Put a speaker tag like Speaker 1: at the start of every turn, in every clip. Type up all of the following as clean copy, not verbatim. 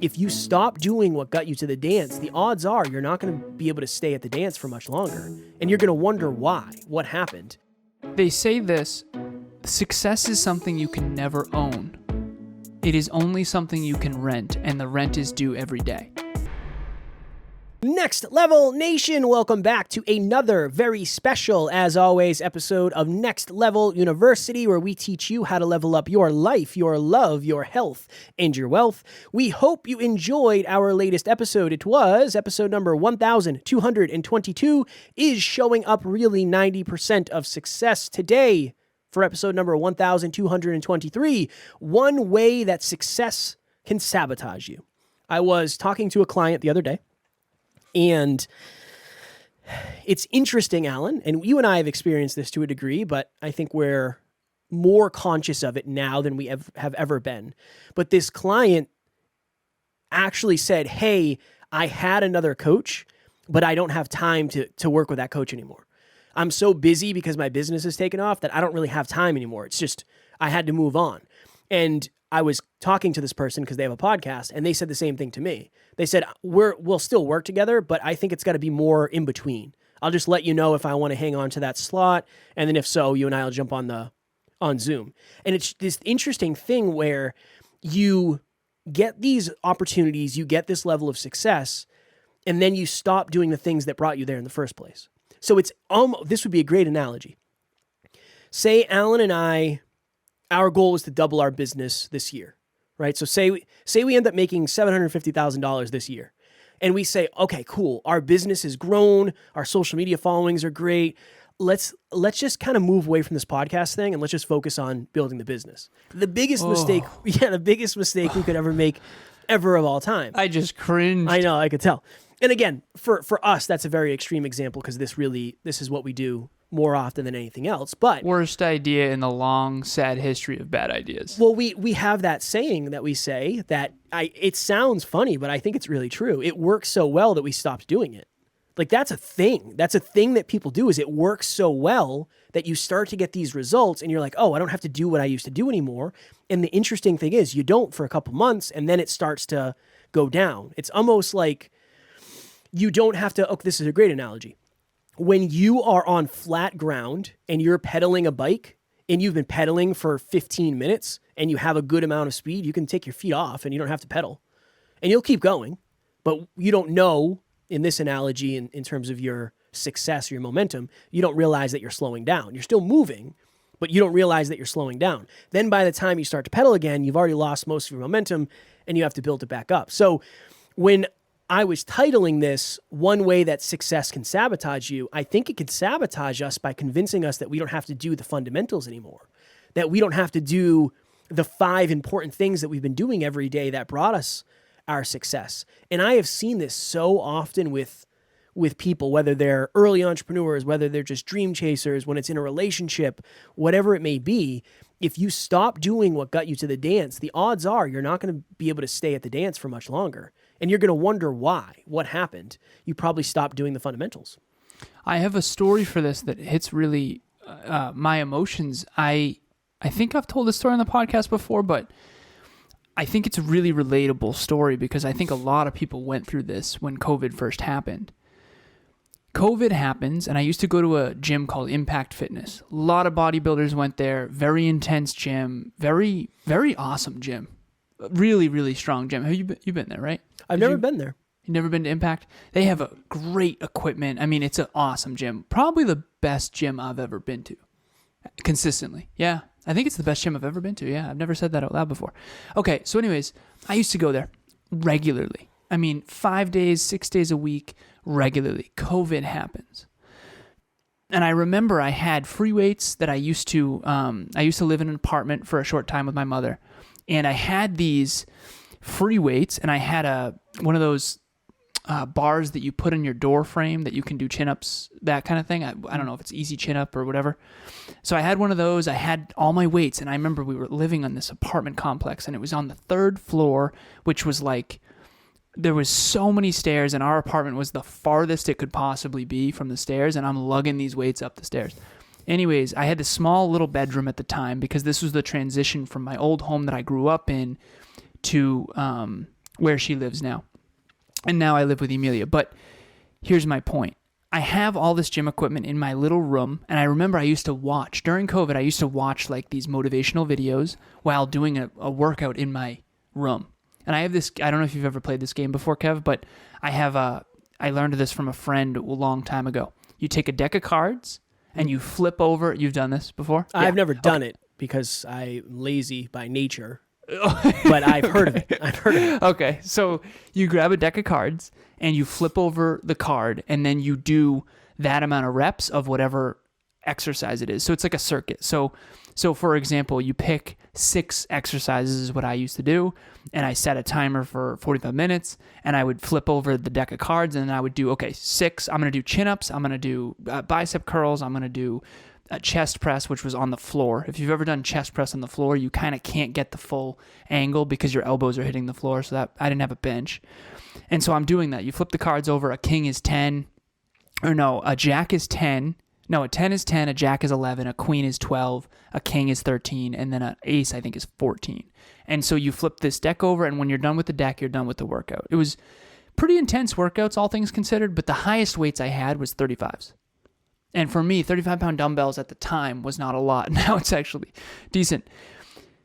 Speaker 1: if you stop doing what got you to the dance, the odds are you're not going to be able to stay at the dance for much longer. And you're going to wonder why, what happened.
Speaker 2: They say this, success is something you can never own. It is only something you can rent, and the rent is due every day.
Speaker 1: Next Level Nation, welcome back to another very special, as always, episode of Next Level University, where we teach you how to level up your life, your love, your health, and your wealth. We hope you enjoyed our latest episode. It was episode number 1222, is showing up really 90% of success today. For episode number 1223, one way that success can sabotage you. I was talking to a client the other day, and it's interesting, Alan, and you and I have experienced this to a degree, but I think we're more conscious of it now than we have ever been. But this client actually said, hey, I had another coach, but I don't have time to work with that coach anymore. I'm so busy because my business has taken off that I don't really have time anymore. It's just, I had to move on. And I was talking to this person because they have a podcast, and they said the same thing to me. They said, we'll still work together, but I think it's got to be more in between. I'll just let you know if I want to hang on to that slot. And then if so, you and I will jump on Zoom. And it's this interesting thing where you get these opportunities, you get this level of success, and then you stop doing the things that brought you there in the first place. So it's this would be a great analogy. Say Alan and I, our goal was to double our business this year, right? So say we end up making $750,000 this year, and we say, okay, cool, our business has grown, our social media followings are great. Let's just kind of move away from this podcast thing and let's just focus on building the business. The biggest mistake we could ever make, ever of all time.
Speaker 2: I just cringed.
Speaker 1: I know, I could tell. And again, for us, that's a very extreme example because this is what we do more often than anything else. But
Speaker 2: worst idea in the long, sad history of bad ideas.
Speaker 1: Well, we have that saying that we say that it sounds funny, but I think it's really true. It works so well that we stopped doing it. Like that's a thing. That's a thing that people do is it works so well that you start to get these results and you're like, oh, I don't have to do what I used to do anymore. And the interesting thing is you don't for a couple months and then it starts to go down. It's almost like you don't have to, this is a great analogy. When you are on flat ground and you're pedaling a bike and you've been pedaling for 15 minutes and you have a good amount of speed, you can take your feet off and you don't have to pedal. And you'll keep going, but you don't know, in this analogy, in terms of your success or your momentum, you don't realize that you're slowing down. You're still moving, but you don't realize that you're slowing down. Then by the time you start to pedal again, you've already lost most of your momentum and you have to build it back up. So when I was titling this, one way that success can sabotage you, I think it can sabotage us by convincing us that we don't have to do the fundamentals anymore, that we don't have to do the 5 important things that we've been doing every day that brought us our success. And I have seen this so often with people, whether they're early entrepreneurs, whether they're just dream chasers, when it's in a relationship, whatever it may be. If you stop doing what got you to the dance, the odds are you're not going to be able to stay at the dance for much longer. And you're going to wonder why, what happened. You probably stopped doing the fundamentals.
Speaker 2: I have a story for this that hits really my emotions. I think I've told this story on the podcast before, but I think it's a really relatable story because I think a lot of people went through this when COVID first happened. COVID happens, and I used to go to a gym called Impact Fitness. A lot of bodybuilders went there. Very intense gym. Very, very awesome gym. Really, really strong gym. Have you've been there, right?
Speaker 1: I've never been there.
Speaker 2: You've never been to Impact? They have a great equipment. I mean, it's an awesome gym. Probably the best gym I've ever been to. Consistently. Yeah. I think it's the best gym I've ever been to. Yeah. I've never said that out loud before. Okay. So anyways, I used to go there regularly. I mean, 5 days, 6 days a week, regularly. COVID happens. And I remember I had free weights that I used to live in an apartment for a short time with my mother. And I had these free weights, and I had one of those bars that you put in your door frame that you can do chin-ups, that kind of thing. I don't know if it's easy chin-up or whatever. So I had one of those. I had all my weights, and I remember we were living on this apartment complex, and it was on the 3rd floor, which was like, there was so many stairs, and our apartment was the farthest it could possibly be from the stairs, and I'm lugging these weights up the stairs. Anyways, I had this small little bedroom at the time because this was the transition from my old home that I grew up in to where she lives now. And now I live with Emilia. But here's my point. I have all this gym equipment in my little room, and I remember I used to watch, during COVID, I used to watch like these motivational videos while doing a workout in my room. And I have this, I don't know if you've ever played this game before, Kev, but I learned this from a friend a long time ago. You take a deck of cards, and you flip over, you've done this before?
Speaker 1: I've never done it because I'm lazy by nature. But I've heard of it.
Speaker 2: Okay, so you grab a deck of cards and you flip over the card, and then you do that amount of reps of whatever exercise it is. So it's like a circuit. So for example, you pick 6 exercises is what I used to do, and I set a timer for 45 minutes, and I would flip over the deck of cards, and then I would do, 6, I'm going to do chin-ups, I'm going to do bicep curls, I'm going to do a chest press, which was on the floor. If you've ever done chest press on the floor, you kind of can't get the full angle because your elbows are hitting the floor, so that I didn't have a bench. And so I'm doing that. You flip the cards over, a king is 10, a jack is 10, a 10 is 10, a jack is 11, a queen is 12, a king is 13, and then an ace, I think, is 14. And so you flip this deck over, and when you're done with the deck, you're done with the workout. It was pretty intense workouts, all things considered, but the highest weights I had was 35s. And for me, 35-pound dumbbells at the time was not a lot. Now it's actually decent.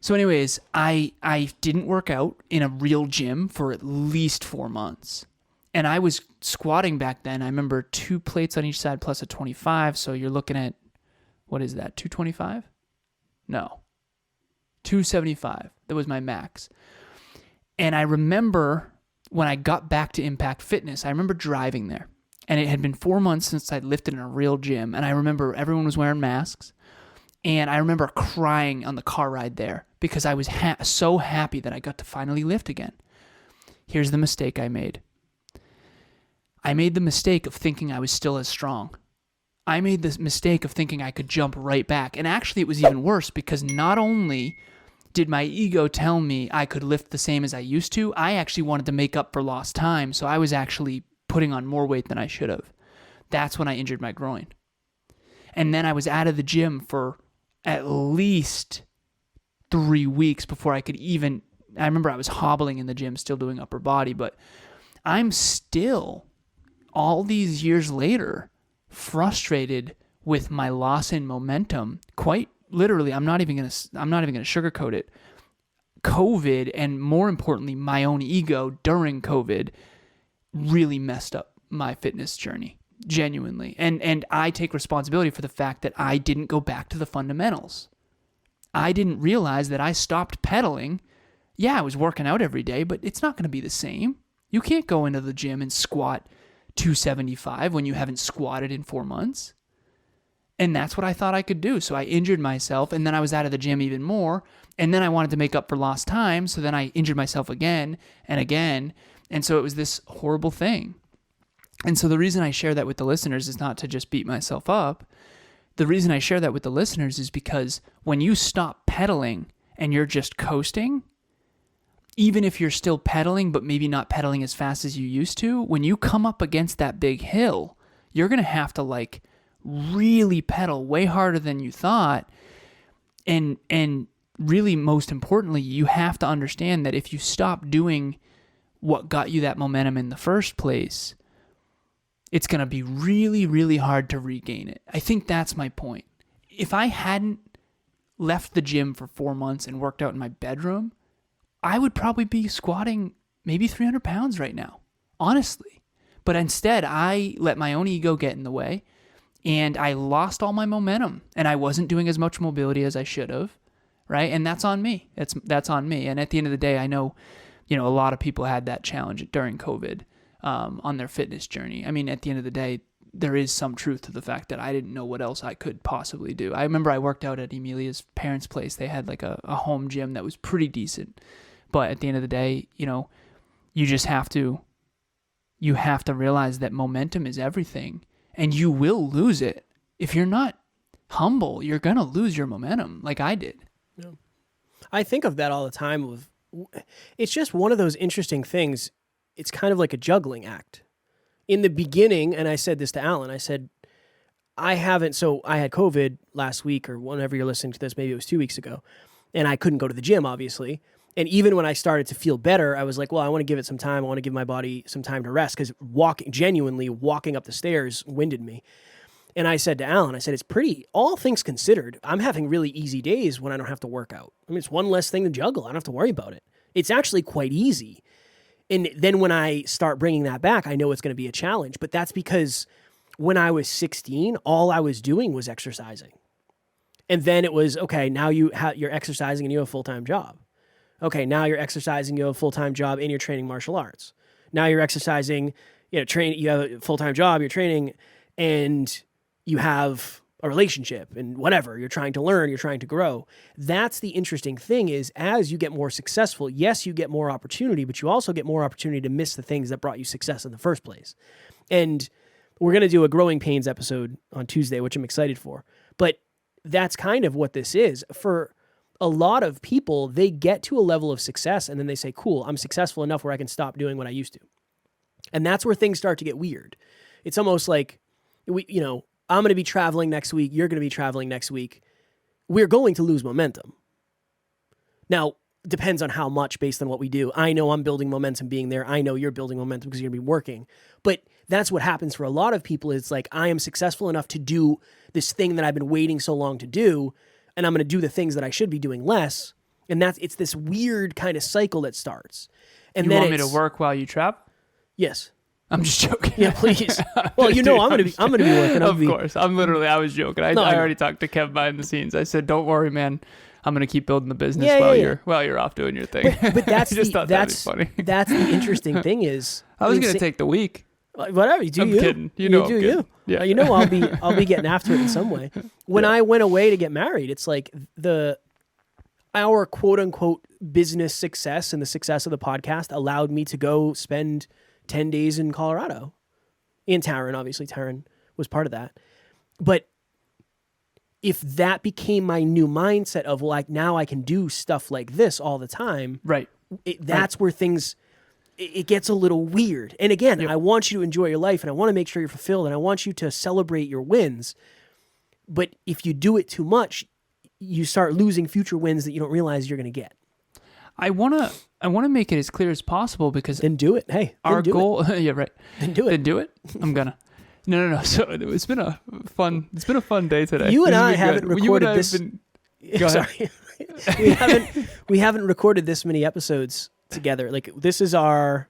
Speaker 2: So anyways, I didn't work out in a real gym for at least 4 months. And I was squatting back then. I remember 2 plates on each side plus a 25. So you're looking at, what is that, 225? No. 275. That was my max. And I remember when I got back to Impact Fitness, I remember driving there. And it had been 4 months since I'd lifted in a real gym. And I remember everyone was wearing masks. And I remember crying on the car ride there because I was so happy that I got to finally lift again. Here's the mistake I made. I made the mistake of thinking I was still as strong. I made the mistake of thinking I could jump right back. And actually, it was even worse because not only did my ego tell me I could lift the same as I used to, I actually wanted to make up for lost time. So I was actually putting on more weight than I should have. That's when I injured my groin. And then I was out of the gym for at least 3 weeks before I could even, I remember I was hobbling in the gym, still doing upper body, but I'm still, all these years later, frustrated with my loss in momentum. Quite literally, I'm not even gonna sugarcoat it. COVID, and more importantly, my own ego during COVID, really messed up my fitness journey, genuinely. And I take responsibility for the fact that I didn't go back to the fundamentals. I didn't realize that I stopped pedaling. Yeah, I was working out every day, but it's not going to be the same. You can't go into the gym and squat 275 when you haven't squatted in 4 months. And that's what I thought I could do. So I injured myself, and then I was out of the gym even more. And then I wanted to make up for lost time. So then I injured myself again and again. And so it was this horrible thing. And so the reason I share that with the listeners is not to just beat myself up. The reason I share that with the listeners is because when you stop pedaling and you're just coasting, even if you're still pedaling, but maybe not pedaling as fast as you used to, when you come up against that big hill, you're going to have to really pedal way harder than you thought. And really, most importantly, you have to understand that if you stop doing what got you that momentum in the first place, it's going to be really, really hard to regain it. I think that's my point. If I hadn't left the gym for 4 months and worked out in my bedroom, I would probably be squatting maybe 300 pounds right now, honestly. But instead, I let my own ego get in the way, and I lost all my momentum, and I wasn't doing as much mobility as I should have, right? And that's on me. That's on me. And at the end of the day, I know, a lot of people had that challenge during COVID on their fitness journey. I mean, at the end of the day, there is some truth to the fact that I didn't know what else I could possibly do. I remember I worked out at Emilia's parents' place. They had a home gym that was pretty decent. But at the end of the day, you just have to realize that momentum is everything, and you will lose it. If you're not humble, you're going to lose your momentum like I did.
Speaker 1: Yeah. I think of that all the time. It's just one of those interesting things. It's kind of like a juggling act. In the beginning, and I said this to Alan, I said, I had COVID last week, or whenever you're listening to this, maybe it was 2 weeks ago, and I couldn't go to the gym, obviously. And even when I started to feel better, I was like, well, I want to give it some time. I want to give my body some time to rest because genuinely walking up the stairs winded me. And I said to Alan, I said, it's pretty, all things considered, I'm having really easy days when I don't have to work out. I mean, it's one less thing to juggle. I don't have to worry about it. It's actually quite easy. And then when I start bringing that back, I know it's going to be a challenge. But that's because when I was 16, all I was doing was exercising. And then it was, okay, now you're exercising and you have a full-time job. Okay, now you're exercising, you have a full-time job, and you're training martial arts. Now you're exercising, you have a full-time job, you're training, and you have a relationship and whatever. You're trying to learn, you're trying to grow. That's the interesting thing is as you get more successful, yes, you get more opportunity, but you also get more opportunity to miss the things that brought you success in the first place. And we're going to do a Growing Pains episode on Tuesday, which I'm excited for. But that's kind of what this is. For a lot of people, they get to a level of success and then they say, cool, I'm successful enough where I can stop doing what I used to. And that's where things start to get weird. It's almost like, I'm going to be traveling next week. You're going to be traveling next week. We're going to lose momentum. Now, depends on how much based on what we do. I know I'm building momentum being there. I know you're building momentum because you're going to be working. But that's what happens for a lot of people. It's like, I am successful enough to do this thing that I've been waiting so long to do. And I'm going to do the things that I should be doing less. And it's this weird kind of cycle that starts. And
Speaker 2: you
Speaker 1: then
Speaker 2: want me to work while you travel?
Speaker 1: Yes.
Speaker 2: I'm just joking.
Speaker 1: Yeah, please. Well, I'm going to be working.
Speaker 2: Of course. I was joking. I already talked to Kev behind the scenes. I said, don't worry, man. I'm going to keep building the business while you're off doing your thing.
Speaker 1: But that's
Speaker 2: that'd be funny.
Speaker 1: That's the interesting thing is
Speaker 2: I was going to take the week.
Speaker 1: Whatever, you do.
Speaker 2: I'm kidding. You
Speaker 1: do you.
Speaker 2: Yeah.
Speaker 1: I'll be getting after it in some way. When I went away to get married, it's like our quote unquote business success and the success of the podcast allowed me to go spend 10 days in Colorado. And Taryn was part of that. But if that became my new mindset of like, now I can do stuff like this all the time.
Speaker 2: Right.
Speaker 1: That's where things, it gets a little weird. And again, I want you to enjoy your life and I want to make sure you're fulfilled and I want you to celebrate your wins. But if you do it too much, you start losing future wins that you don't realize you're going to get.
Speaker 2: I want to make it as clear as possible because
Speaker 1: then do it. Hey,
Speaker 2: our goal. Yeah, right.
Speaker 1: Then do it.
Speaker 2: Then do it. I'm gonna. No. So it's been a fun day today.
Speaker 1: You and I haven't recorded this.
Speaker 2: Go ahead.
Speaker 1: Sorry, we haven't recorded this many episodes together. Like this is our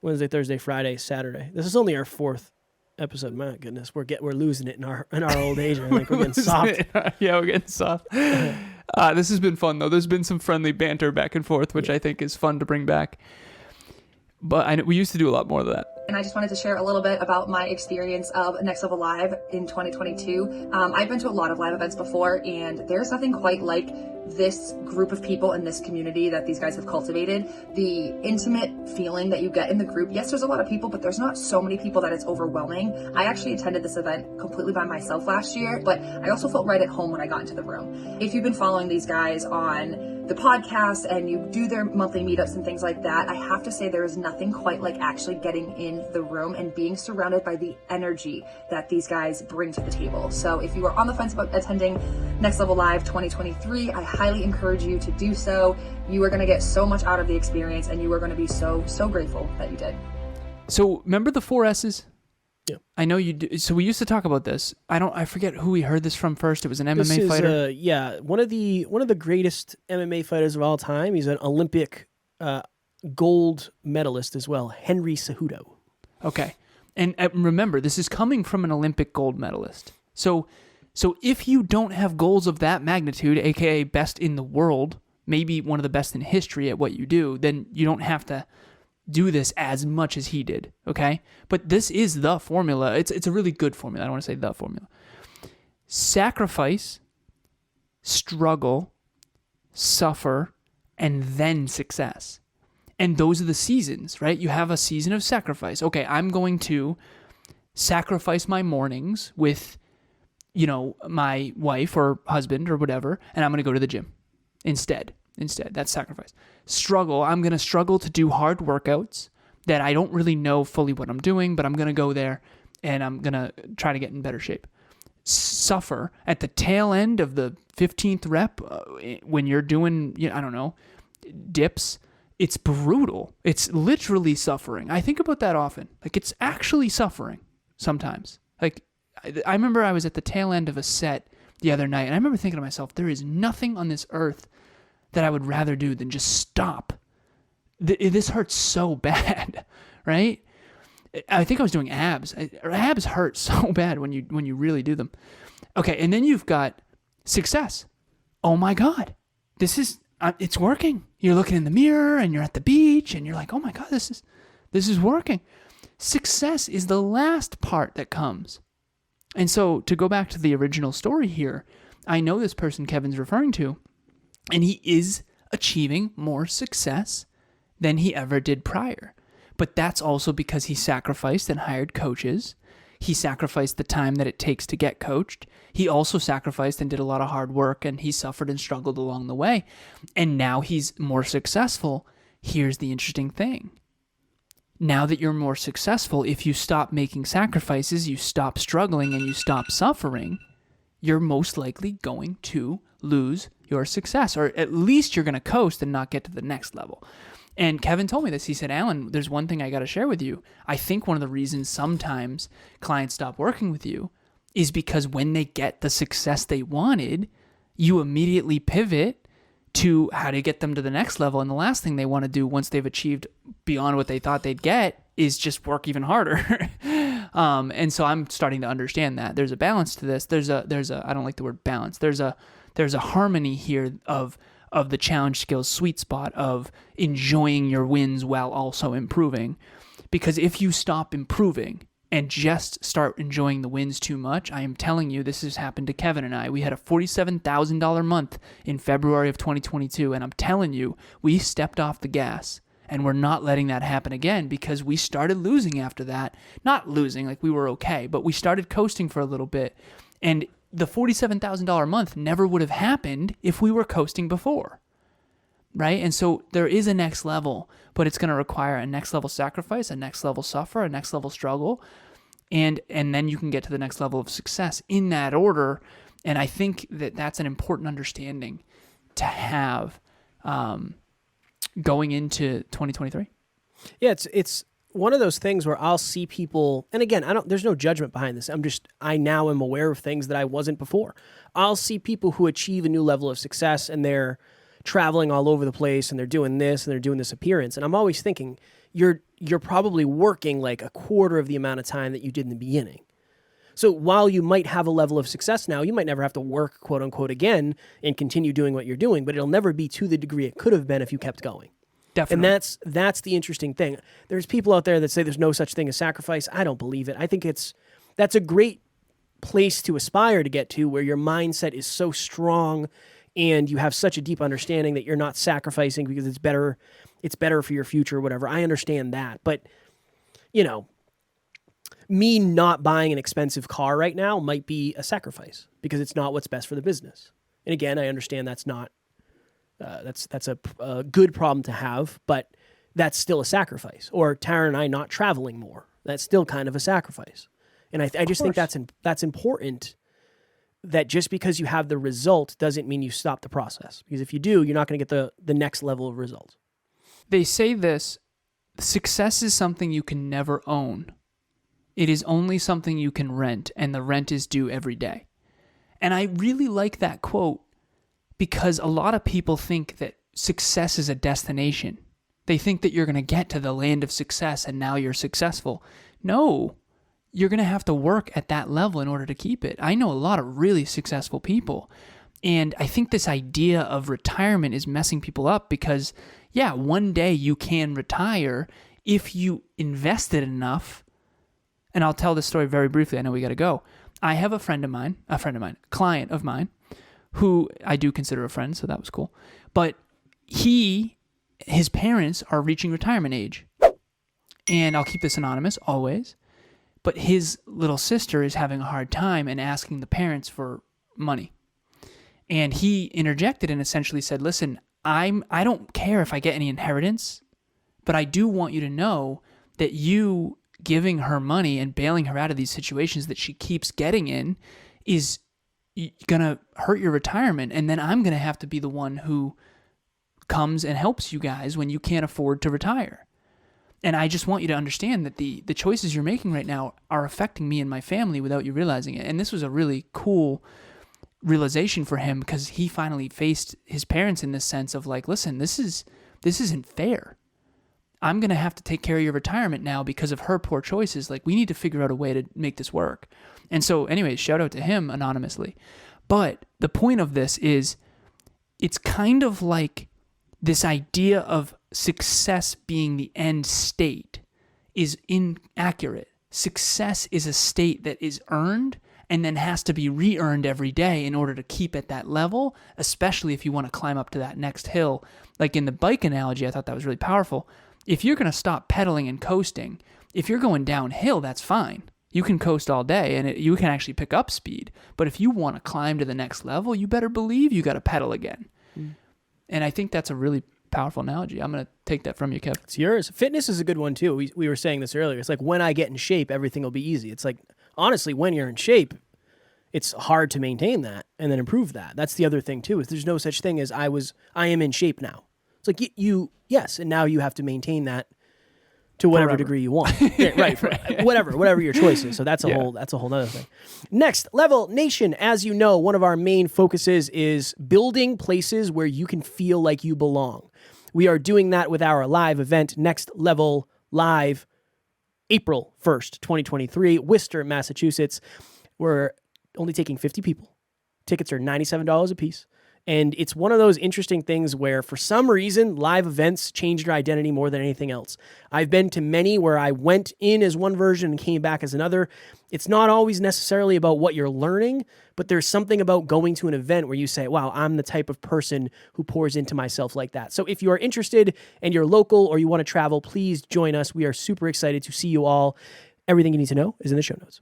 Speaker 1: Wednesday, Thursday, Friday, Saturday. This is only our fourth episode. My goodness, we're losing it in our old age. I think we're getting soft.
Speaker 2: Yeah, we're getting soft. This has been fun though. There's been some friendly banter back and forth, which I think is fun to bring back. But we used to do a lot more of that.
Speaker 3: And I just wanted to share a little bit about my experience of Next Level Live in 2022. I've been to a lot of live events before, and there's nothing quite like this group of people in this community that these guys have cultivated. The intimate feeling that you get in the group. Yes, there's a lot of people, but there's not so many people that it's overwhelming. I actually attended this event completely by myself last year, but I also felt right at home when I got into the room. If you've been following these guys on the podcast and you do their monthly meetups and things like that, I have to say there is nothing quite like actually getting in the room and being surrounded by the energy that these guys bring to the table. So if you are on the fence about attending Next Level Live 2023, I highly encourage you to do so. You are going to get so much out of the experience and you are going to be so grateful that you did.
Speaker 2: So remember the 4 S's?
Speaker 1: Yeah.
Speaker 2: I know you do. So we used to talk about this. I forget who we heard this from first. It was an MMA fighter.
Speaker 1: One of the greatest MMA fighters of all time. He's an Olympic gold medalist as well, Henry Cejudo.
Speaker 2: Okay. And remember, this is coming from an Olympic gold medalist. So if you don't have goals of that magnitude, aka best in the world, maybe one of the best in history at what you do, then you don't have to do this as much as he did, okay? But this is the formula. It's a really good formula. I don't want to say the formula. Sacrifice, struggle, suffer, and then success. And those are the seasons, right? You have a season of sacrifice. Okay, I'm going to sacrifice my mornings with, my wife or husband or whatever, and I'm going to go to the gym instead. That's sacrifice. Struggle, I'm going to struggle to do hard workouts that I don't really know fully what I'm doing, but I'm going to go there and I'm going to try to get in better shape. Suffer at the tail end of the 15th rep when you're doing, dips, it's brutal. It's literally suffering. I think about that often. Like, it's actually suffering sometimes. Like, I remember I was at the tail end of a set the other night, and I remember thinking to myself, there is nothing on this earth that I would rather do than just stop. This hurts so bad, right? I think I was doing abs. Abs hurt so bad when you really do them. Okay, and then you've got success. Oh my God, this is it's working. You're looking in the mirror and you're at the beach and you're like, oh my God, this is working. Success is the last part that comes. And so to go back to the original story here, I know this person Kevin's referring to, and he is achieving more success than he ever did prior. But that's also because he sacrificed and hired coaches. He sacrificed the time that it takes to get coached. He also sacrificed and did a lot of hard work, and he suffered and struggled along the way. And now he's more successful. Here's the interesting thing. Now that you're more successful, if you stop making sacrifices, you stop struggling, and you stop suffering, you're most likely going to lose your success, or at least you're going to coast and not get to the next level. And Kevin told me this. He said, Alan, there's one thing I got to share with you. I think one of the reasons sometimes clients stop working with you is because when they get the success they wanted, you immediately pivot to how to get them to the next level. And the last thing they want to do once they've achieved beyond what they thought they'd get is just work even harder. And so I'm starting to understand that there's a balance to this. There's a I don't like the word balance. There's a harmony here of the challenge skills sweet spot of enjoying your wins while also improving. Because if you stop improving and just start enjoying the wins too much, I am telling you, this has happened to Kevin and I. We had a $47,000 month in February of 2022, and I'm telling you, we stepped off the gas, and we're not letting that happen again because we started losing after that. Not losing, like we were okay, but we started coasting for a little bit, and the $47,000 month never would have happened if we were coasting before, right? And so there is a next level, but it's going to require a next level sacrifice, a next level suffer, a next level struggle, and then you can get to the next level of success in that order. And I think that that's an important understanding to have going into 2023.
Speaker 1: Yeah, it's one of those things where I'll see people, and again, there's no judgment behind this. I now am aware of things that I wasn't before. I'll see people who achieve a new level of success and they're traveling all over the place and they're doing this and they're doing this appearance. And I'm always thinking, you're probably working like a quarter of the amount of time that you did in the beginning. So while you might have a level of success now, you might never have to work, quote unquote, again and continue doing what you're doing, but it'll never be to the degree it could have been if you kept going.
Speaker 2: Definitely.
Speaker 1: And that's the interesting thing. There's people out there that say there's no such thing as sacrifice. I don't believe it. I think that's a great place to aspire to get to, where your mindset is so strong and you have such a deep understanding that you're not sacrificing because it's better for your future or whatever. I understand that. But, me not buying an expensive car right now might be a sacrifice because it's not what's best for the business. And again, I understand that's not that's a good problem to have, but that's still a sacrifice. Or Tara and I not traveling more, that's still kind of a sacrifice. And I just think that's important, that just because you have the result doesn't mean you stop the process. Because if you do, you're not going to get the next level of result.
Speaker 2: They say this: success is something you can never own. It is only something you can rent, and the rent is due every day. And I really like that quote, because a lot of people think that success is a destination. They think that you're going to get to the land of success and now you're successful. No, you're going to have to work at that level in order to keep it. I know a lot of really successful people, and I think this idea of retirement is messing people up because, yeah, one day you can retire if you invested enough. And I'll tell this story very briefly. I know we got to go. I have a client of mine, who I do consider a friend, so that was cool. But his parents are reaching retirement age. And I'll keep this anonymous always. But his little sister is having a hard time and asking the parents for money. And he interjected and essentially said, listen, I don't care if I get any inheritance, but I do want you to know that you giving her money and bailing her out of these situations that she keeps getting in is going to hurt your retirement. And then I'm going to have to be the one who comes and helps you guys when you can't afford to retire. And I just want you to understand that the choices you're making right now are affecting me and my family without you realizing it. And this was a really cool realization for him because he finally faced his parents in this sense of like, listen, this isn't fair. I'm going to have to take care of your retirement now because of her poor choices. Like, we need to figure out a way to make this work. And so anyways, shout out to him anonymously. But the point of this is it's kind of like this idea of success being the end state is inaccurate. Success is a state that is earned and then has to be re-earned every day in order to keep at that level, especially if you want to climb up to that next hill. Like in the bike analogy, I thought that was really powerful. If you're going to stop pedaling and coasting, if you're going downhill, that's fine. You can coast all day and you can actually pick up speed. But if you want to climb to the next level, you better believe you got to pedal again. And I think that's a really powerful analogy. I'm going to take that from you, Kev.
Speaker 1: It's yours. Fitness is a good one too. We were saying this earlier. It's like when I get in shape, everything will be easy. It's like, honestly, when you're in shape, it's hard to maintain that and then improve that. That's the other thing too, is there's no such thing as I am in shape now. It's like yes, and now you have to maintain that to whatever degree you want. Yeah, right, whatever your choice is. So that's a whole other thing. Next Level Nation, as you know, one of our main focuses is building places where you can feel like you belong. We are doing that with our live event, Next Level Live, April 1st, 2023, Worcester, Massachusetts. We're only taking 50 people. Tickets are $97 a piece. And it's one of those interesting things where, for some reason, live events changed your identity more than anything else. I've been to many where I went in as one version and came back as another. It's not always necessarily about what you're learning, but there's something about going to an event where you say, wow, I'm the type of person who pours into myself like that. So if you are interested and you're local or you want to travel, please join us. We are super excited to see you all. Everything you need to know is in the show notes.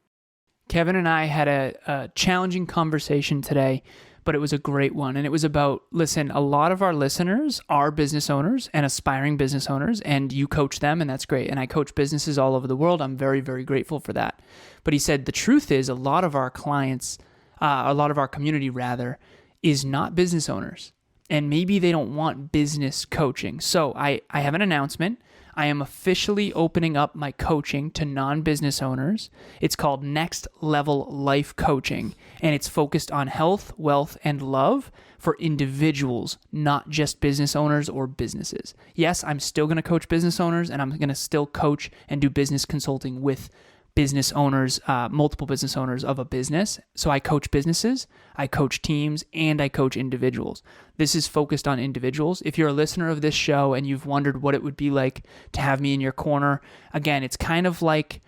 Speaker 2: Kevin and I had a challenging conversation today, but it was a great one. And it was about, listen, a lot of our listeners are business owners and aspiring business owners, and you coach them, and that's great. And I coach businesses all over the world. I'm very, very grateful for that. But he said the truth is a lot of our clients, a lot of our community rather, is not business owners. And maybe they don't want business coaching. So I have an announcement. I am officially opening up my coaching to non-business owners. It's called Next Level Life Coaching, and it's focused on health, wealth, and love for individuals, not just business owners or businesses. Yes, I'm still going to coach business owners, and I'm going to still coach and do business consulting with business owners, multiple business owners of a business. So I coach businesses, I coach teams, and I coach individuals. This is focused on individuals. If you're a listener of this show and you've wondered what it would be like to have me in your corner, again, it's kind of like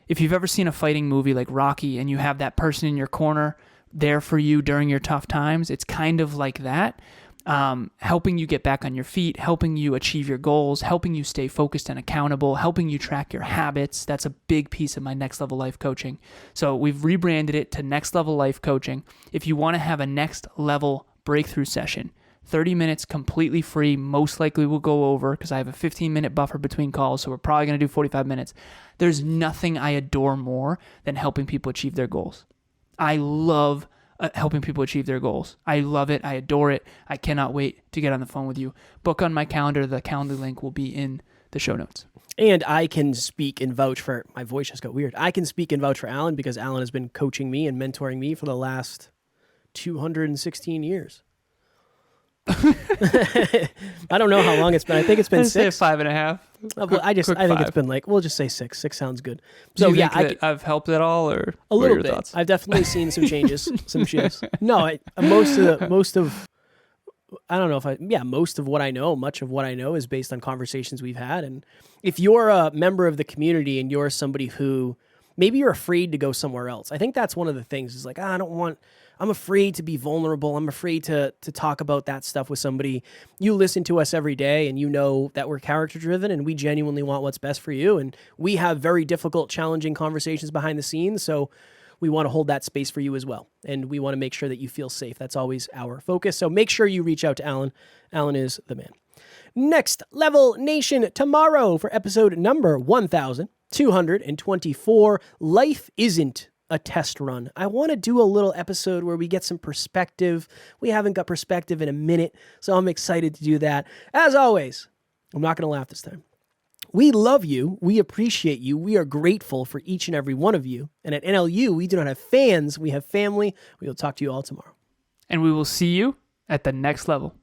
Speaker 2: if you've ever seen a fighting movie like Rocky and you have that person in your corner there for you during your tough times, it's kind of like that. Helping you get back on your feet, helping you achieve your goals, helping you stay focused and accountable, helping you track your habits. That's a big piece of my Next Level Life Coaching. So we've rebranded it to Next Level Life Coaching. If you want to have a next level breakthrough session, 30 minutes completely free, most likely we'll go over because I have a 15-minute buffer between calls, so we're probably going to do 45 minutes. There's nothing I adore more than helping people achieve their goals. I love helping people achieve their goals. I love it. I adore it. I cannot wait to get on the phone with you. Book on my calendar. The calendar link will be in the show notes.
Speaker 1: And I can speak and vouch for, my voice just got weird. I can speak and vouch for Alan because Alan has been coaching me and mentoring me for the last 216 years. I don't know how long it's been. I think it's been 6.
Speaker 2: Say 5.5.
Speaker 1: I think
Speaker 2: 5.
Speaker 1: it's been like, we'll just say 6. 6 sounds good.
Speaker 2: So yeah, I've helped at all, or
Speaker 1: a little bit. Thoughts? I've definitely seen some changes, some shifts. No, most of what I know, much of what I know is based on conversations we've had. And if you're a member of the community and you're somebody who maybe you're afraid to go somewhere else, I think that's one of the things is like, I'm afraid to be vulnerable. I'm afraid to talk about that stuff with somebody. You listen to us every day and you know that we're character driven and we genuinely want what's best for you. And we have very difficult, challenging conversations behind the scenes. So we want to hold that space for you as well. And we want to make sure that you feel safe. That's always our focus. So make sure you reach out to Alan. Alan is the man. Next Level Nation, tomorrow for episode number 1224, Life Isn't a test run. I want to do a little episode where we get some perspective. We haven't got perspective in a minute, so I'm excited to do that. As always, I'm not going to laugh this time. We love you. We appreciate you. We are grateful for each and every one of you. And at NLU, we do not have fans. We have family. We will talk to you all tomorrow.
Speaker 2: And we will see you at the next level.